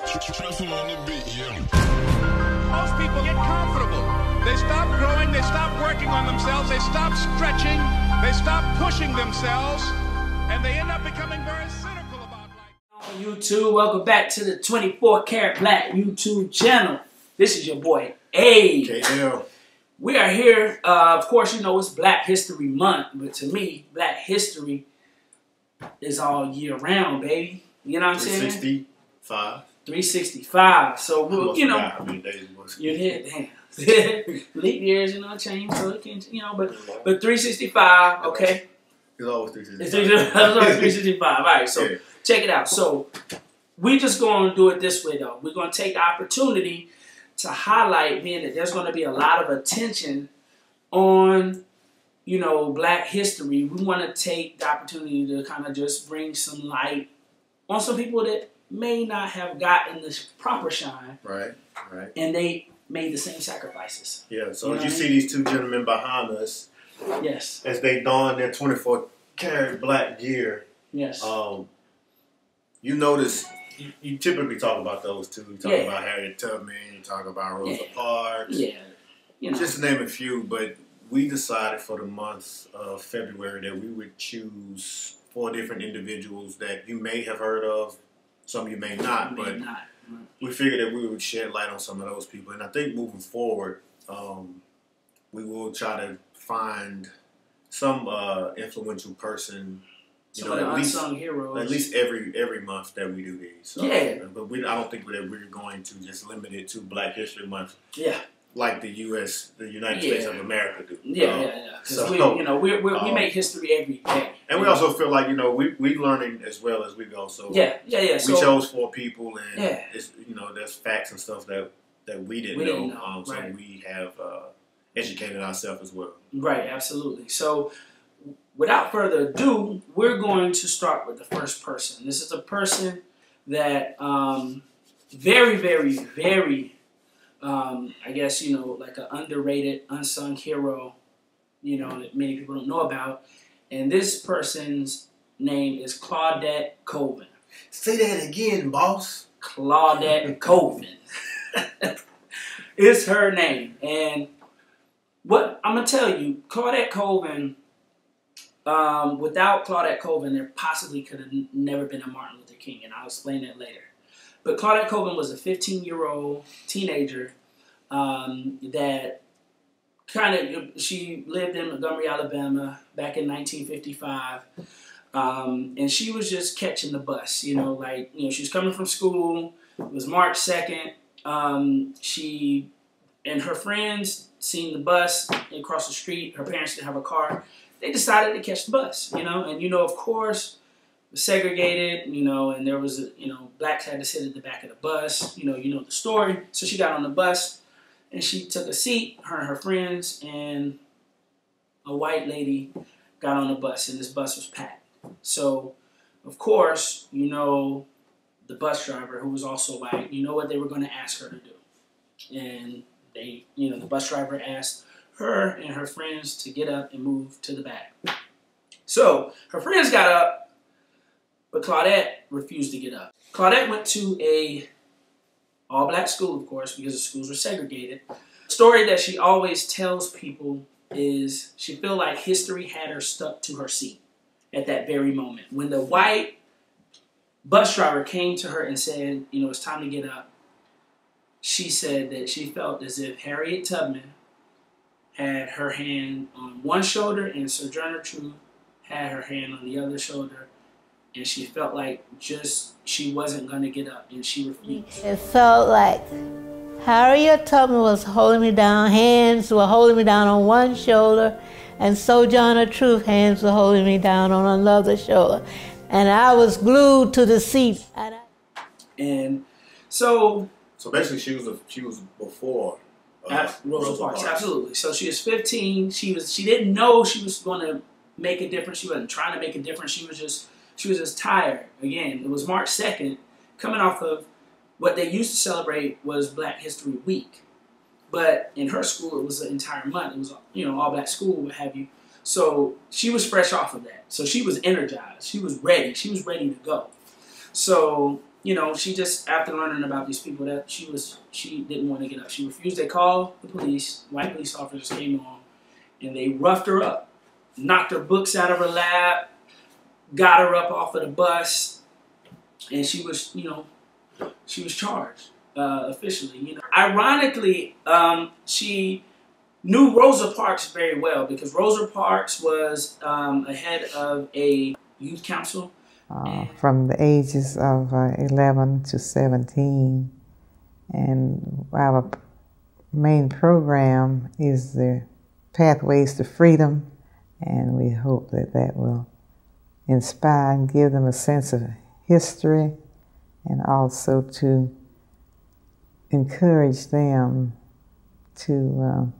Most people get comfortable. They stop growing, they stop working on themselves, they stop stretching, they stop pushing themselves, and they end up becoming very cynical about life. On YouTube, welcome back to the 24 Karat Black YouTube channel. This is your boy, A. KL. We are here, of course, you know, it's Black History Month, but to me, Black History is all year round, baby. You know what I'm saying? 365. 365. So, we'll, you know, how many days it was. you're here, damn. Leap years, you know, change, so it can, you know, but 365, okay? It's always 365. It's always 365. All right, so yeah. Check it out. So, we just going to do it this way, though. We're going to take the opportunity to highlight, being that there's going to be a lot of attention on, you know, Black history. We want to take the opportunity to kind of just bring some light on some people that may not have gotten the proper shine. Right, right. And they made the same sacrifices. Yeah, so You know as you what I see these two gentlemen behind us, Yes. as they don their 24 karat black gear, Yes. you notice, you typically talk about those two. You talk Yeah. about Harriet Tubman, you talk about Rosa Yeah. Parks. Yeah. You know. Just to name a few, but we decided for the month of February that we would choose 4 different individuals that you may have heard of, some you may not, but we figured that we would shed light on some of those people. And I think moving forward, we will try to find some influential person, you Some know, of the at least, unsung heroes. at least every month that we do these. So, Yeah. But I don't think that we're going to just limit it to Black History Month. Yeah. Like the United States of America do. Yeah. Because so, you know, we make history every day. And we also feel like, you know, we learning as well as we go. So Yeah. we chose 4 people, and Yeah. it's, you know, there's facts and stuff that we didn't know. So right. we have educated ourselves as well. Right, absolutely. So, without further ado, we're going to start with the first person. This is a person that very, very, very, I guess, you know, like an underrated, unsung hero, you know, that many people don't know about. And this person's name is Claudette Colvin. Say that again, boss. Claudette Colvin. It's her name. And what I'm going to tell you, Claudette Colvin, without Claudette Colvin, there possibly could have never been a Martin Luther King, and I'll explain that later. But Claudette Colvin was a 15-year-old teenager that she lived in Montgomery, Alabama back in 1955. And she was just catching the bus, you know, like, you know, she was coming from school. It was March 2nd. She and her friends seen the bus across the street. Her parents didn't have a car. They decided to catch the bus, you know, and, you know, of course, it was segregated, you know, and there was, you know, blacks had to sit at the back of the bus, you know the story. So she got on the bus and she took a seat, her and her friends, and a white lady got on the bus, and this bus was packed. So, of course, you know, the bus driver, who was also white, you know what they were going to ask her to do. And they, you know, the bus driver asked her and her friends to get up and move to the back. So, her friends got up, but Claudette refused to get up. Claudette went to a all-black school, of course, because the schools were segregated. The story that she always tells people is she felt like history had her stuck to her seat at that very moment. When the white bus driver came to her and said, you know, it's time to get up, she said that she felt as if Harriet Tubman had her hand on one shoulder and Sojourner Truth had her hand on the other shoulder. And she felt like she wasn't going to get up, and she refused. It felt like Harriet Tubman was holding me down, hands were holding me down on one shoulder, and Sojourner Truth hands were holding me down on another shoulder. And I was glued to the seat. And so basically she was before Rosa Parks, absolutely. So she was 15. She didn't know she was going to make a difference. She wasn't trying to make a difference. She was just tired. Again, it was March 2nd, coming off of what they used to celebrate was Black History Week. But in her school, it was an entire month. It was, you know, all black school, what have you. So she was fresh off of that. So she was energized. She was ready. She was ready to go. So you know, she just, after learning about these people, that she didn't want to get up. She refused. They called the police. White police officers came on, and they roughed her up, knocked her books out of her lap, got her up off of the bus, and she was, you know, she was charged officially. You know, ironically, she knew Rosa Parks very well because Rosa Parks was a head of a youth council. From the ages of 11 to 17, and our main program is the Pathways to Freedom, and we hope that that will inspire and give them a sense of history, and also to encourage them to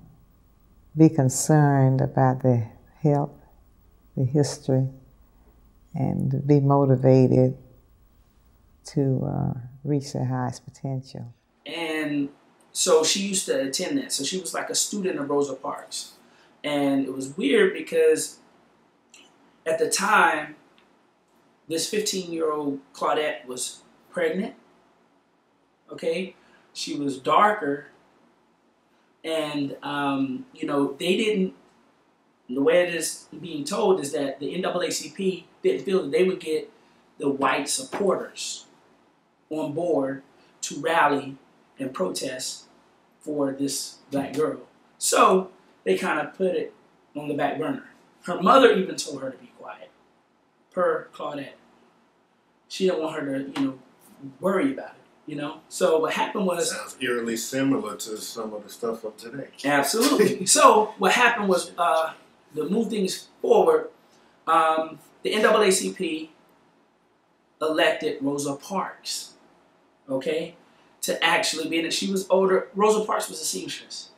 be concerned about their health, the history, and to be motivated to reach their highest potential. And so she used to attend that. So she was like a student of Rosa Parks. And it was weird because at the time, this 15-year-old Claudette was pregnant. Okay? She was darker. And, you know, they didn't, the way it is being told is that the NAACP didn't feel that they would get the white supporters on board to rally and protest for this black girl. So they kind of put it on the back burner. Her mother even told her to be quiet, per Claudette. She didn't want her to, you know, worry about it, you know. So what happened was... Sounds eerily similar to some of the stuff of today. Absolutely. So what happened was, to move things forward, the NAACP elected Rosa Parks, okay, to actually be in it. She was older. Rosa Parks was a seamstress.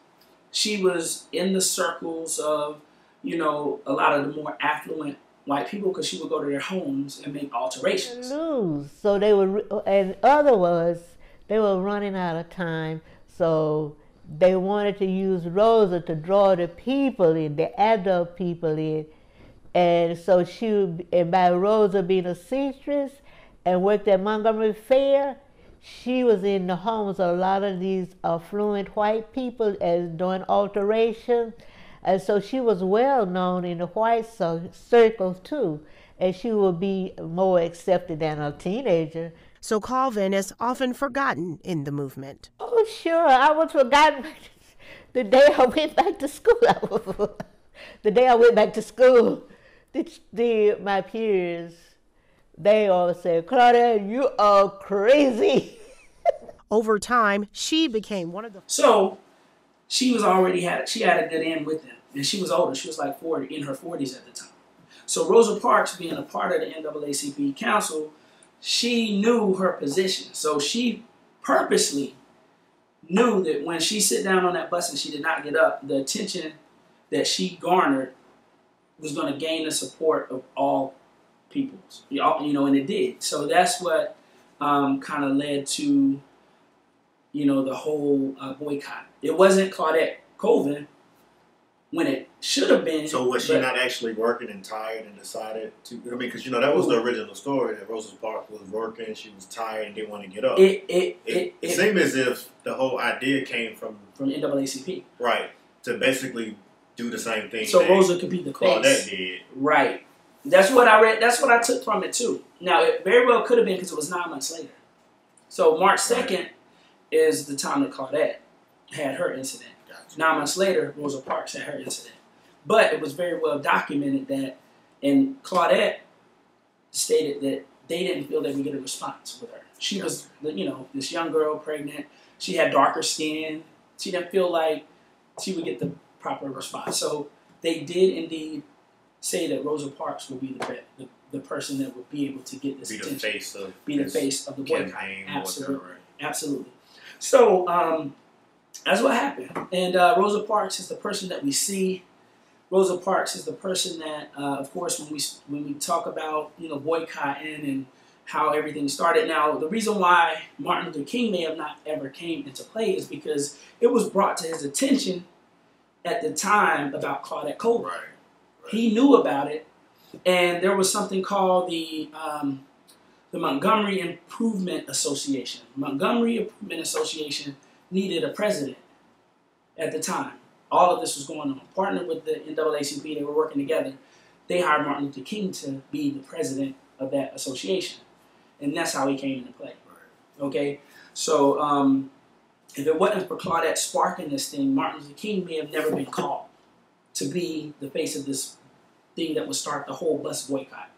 She was in the circles of, you know, a lot of the more affluent white people because she would go to their homes and make alterations. So they were, in other words, they were running out of time. So they wanted to use Rosa to draw the people in, the adult people in. And so she would, and by Rosa being a seamstress and worked at Montgomery Fair, she was in the homes of a lot of these affluent white people as doing alterations. And so she was well known in the white circles too. And she would be more accepted than a teenager. So Colvin is often forgotten in the movement. Oh, sure. I was forgotten the day I went back to school. The day I went back to school, my peers, they all said, "Claudette, you are crazy." Over time, she became one of the... So she was already she had a good end with them. And she was older. She was like 40, in her 40s at the time. So Rosa Parks, being a part of the NAACP council, she knew her position. So she purposely knew that when she sat down on that bus and she did not get up, the attention that she garnered was going to gain the support of all peoples. You know, and it did. So that's what kind of led to, you know, the whole boycott. It wasn't Claudette Colvin when it should have been. So was she not actually working and tired and decided to? I mean, because you know that was the original story, that Rosa Parks was working, she was tired and didn't want to get up. It seemed as if the whole idea came from NAACP, right? To basically do the same thing. So Rosa could be the face. Claudette did. Right. That's what I read. That's what I took from it too. Now it very well could have been because it was 9 months later. So March 2nd is the time that Claudette had her incident. 9 months later, Rosa Parks had her incident. But it was very well documented that, and Claudette stated that they didn't feel they would get a response with her. She was, you know, this young girl, pregnant. She had darker skin. She didn't feel like she would get the proper response. So they did indeed say that Rosa Parks would be the person that would be able to get this attention. Be the face of the boycott. Absolutely. Absolutely. So, that's what happened. And Rosa Parks is the person that we see. Rosa Parks is the person that, of course, when we talk about, you know, boycotting and how everything started. Now, the reason why Martin Luther King may have not ever came into play is because it was brought to his attention at the time about Claudette Colvin. Right. He knew about it, and there was something called the the Montgomery Improvement Association. Montgomery Improvement Association needed a president at the time. All of this was going on. Partnered with the NAACP, they were working together. They hired Martin Luther King to be the president of that association. And that's how he came into play. Okay? So, if it wasn't for Claudette sparking this thing, Martin Luther King may have never been called to be the face of this thing that would start the whole bus boycott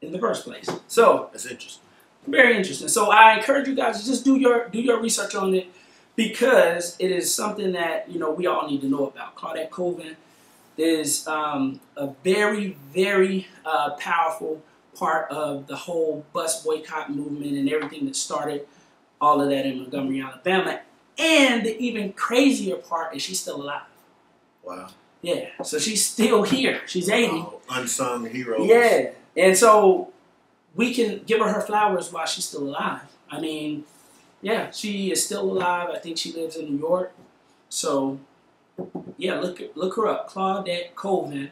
in the first place. So that's interesting. Very interesting. So I encourage you guys to just do your research on it, because it is something that, you know, we all need to know about. Claudette Colvin is a very, very powerful part of the whole bus boycott movement and everything that started all of that in Montgomery, Alabama. And the even crazier part is she's still alive. Wow. Yeah, so she's still here. She's 80. Wow. Unsung heroes. Yeah, and so we can give her flowers while she's still alive. I mean, yeah, she is still alive. I think she lives in New York. So, yeah, look her up, Claudette Colvin.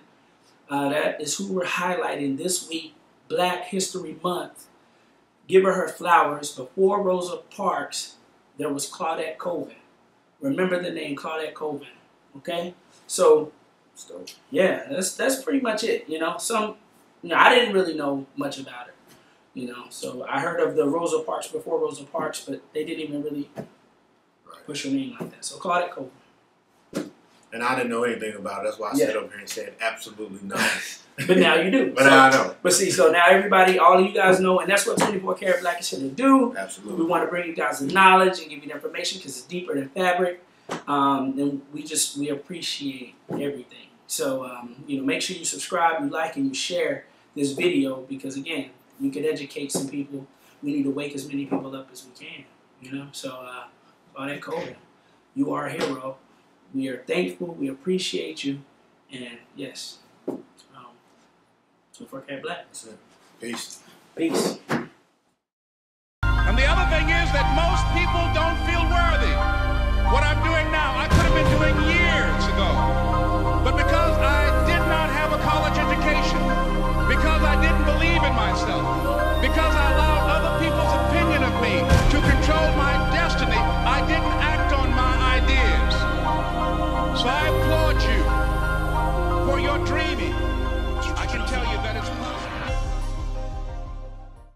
That is who we're highlighting this week, Black History Month. Give her flowers. Before Rosa Parks, there was Claudette Colvin. Remember the name Claudette Colvin, okay? So, yeah, that's pretty much it. You know, I didn't really know much about her. You know, so I heard of the Rosa Parks before Rosa Parks, but they didn't even really push her name like that. So Claudette Colvin. And I didn't know anything about it. That's why I sat up here and said absolutely nothing. But now you do. But now I know. But see, so now everybody, all of you guys know, and that's what 24 Karat Black is here to do. Absolutely. We want to bring you guys the knowledge and give you the information because it's deeper than fabric. And we appreciate everything. So, you know, make sure you subscribe, you like, and you share this video because, again, you can educate some people. We need to wake as many people up as we can, you know. So, Claudette Colvin, you are a hero. We are thankful. We appreciate you. And, yes, 24 Karat Black. That's it. Peace. Peace. And the other thing is that most people